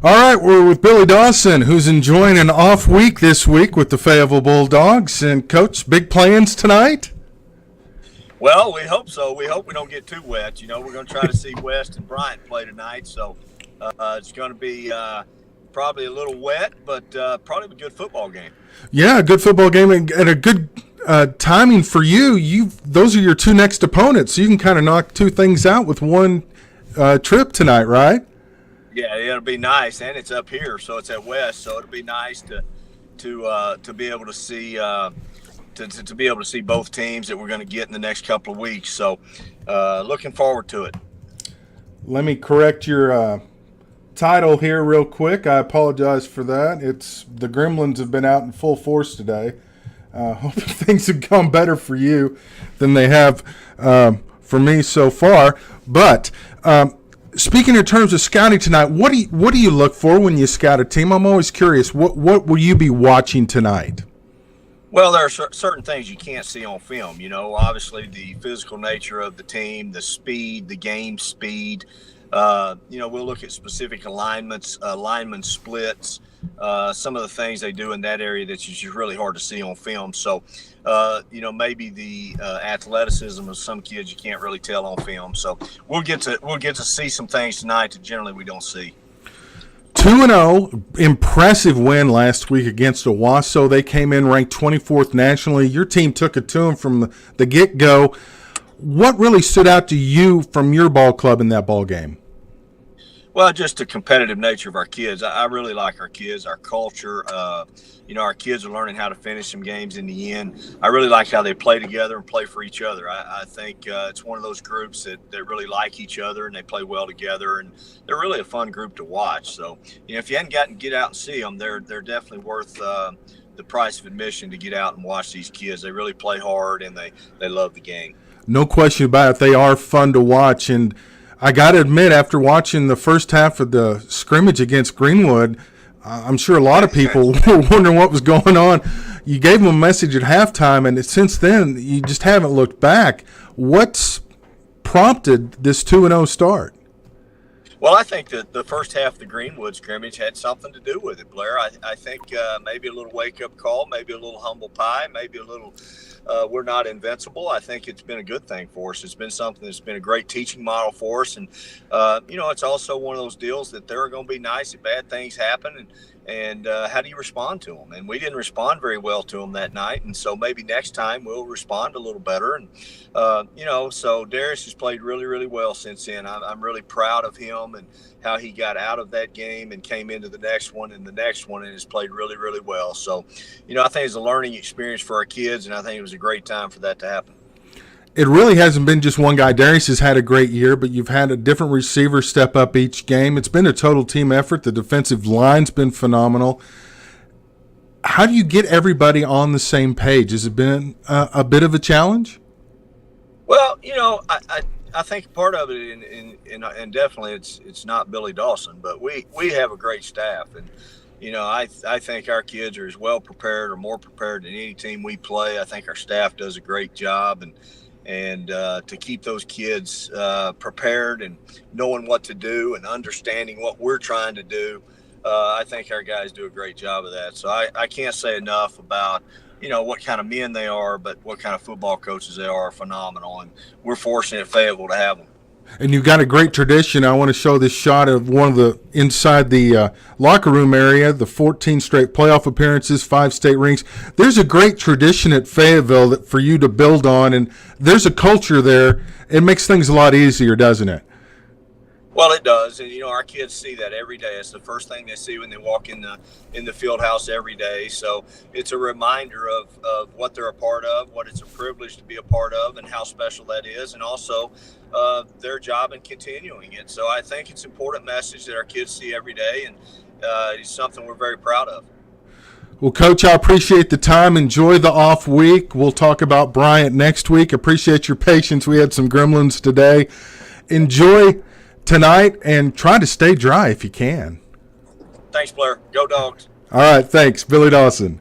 All right, we're with Billy Dawson, who's enjoying an off week this week with the Fayetteville Bulldogs. And, Coach, big plans tonight? Well, we hope so. We hope we don't get too wet. We're going to try to see West and Bryant play tonight. So it's going to be probably a little wet, but probably a good football game. Yeah, a good football game and a good timing for you. Those are your two next opponents, so you can kind of knock two things out with one trip tonight, right? Yeah, it'll be nice, and it's up here, so it's at West, so it'll be nice to be able to see to be able to see both teams that we're going to get in the next couple of weeks. So, looking forward to it. Let me correct your title here real quick. I apologize for that. It's the Gremlins have been out in full force today. Hope things have gone better for you than they have for me so far, but. Speaking in terms of scouting tonight, what do you look for when you scout a team? I'm always curious. What will you be watching tonight? Well, there are certain things you can't see on film. Obviously the physical nature of the team, the speed, the game speed. We'll look at specific alignments, lineman splits, some of the things they do in that area that's just really hard to see on film. So, maybe the athleticism of some kids you can't really tell on film. So we'll get to see some things tonight that generally we don't see. 2-0, impressive win last week against Owasso. They came in ranked 24th nationally. Your team took it to them from the get-go. What really stood out to you from your ball club in that ball game? Well, just the competitive nature of our kids. I really like our kids, our culture. Our kids are learning how to finish some games in the end. I really like how they play together and play for each other. I think it's one of those groups that really like each other and they play well together, and they're really a fun group to watch. So, if you hadn't gotten to get out and see them, they're definitely worth the price of admission to get out and watch these kids. They really play hard and they love the game. No question about it. They are fun to watch, and I got to admit, after watching the first half of the scrimmage against Greenwood, I'm sure a lot of people were wondering what was going on. You gave them a message at halftime, and since then, you just haven't looked back. What's prompted this 2-0 start? Well, I think that the first half of the Greenwood scrimmage had something to do with it, Blair. I think maybe a little wake-up call, maybe a little humble pie, maybe a little we're not invincible. I think it's been a good thing for us. It's been something that's been a great teaching model for us. And, it's also one of those deals that there are going to be nice if bad things happen. And how do you respond to them? And we didn't respond very well to them that night. And so maybe next time we'll respond a little better. And, so Darius has played really, really well since then. I'm really proud of him and how he got out of that game and came into the next one and has played really, really well. So, I think it's a learning experience for our kids, and I think it was a great time for that to happen. It really hasn't been just one guy. Darius has had a great year, but you've had a different receiver step up each game. It's been a total team effort. The defensive line's been phenomenal. How do you get everybody on the same page? Has it been a bit of a challenge? Well, I think part of it, and definitely it's not Billy Dawson, but we have a great staff, and I think our kids are as well prepared or more prepared than any team we play. I think our staff does a great job, and to keep those kids prepared and knowing what to do and understanding what we're trying to do, I think our guys do a great job of that. So I can't say enough about what kind of men they are, but what kind of football coaches they are phenomenal. And we're fortunate at Fayetteville to have them. And you've got a great tradition. I want to show this shot of one of the inside the locker room area, the 14 straight playoff appearances, 5 state rings. There's a great tradition at Fayetteville that for you to build on, and there's a culture there. It makes things a lot easier, doesn't it? Well, it does, and our kids see that every day. It's the first thing they see when they walk in the field house every day. So it's a reminder of what they're a part of, what it's a privilege to be a part of, and how special that is, and also their job in continuing it. So I think it's an important message that our kids see every day, and it's something we're very proud of. Well, Coach, I appreciate the time. Enjoy the off week. We'll talk about Bryant next week. Appreciate your patience. We had some gremlins today. Enjoy tonight and try to stay dry if you can. Thanks, Blair. Go Dogs. All right, thanks. Billy Dawson.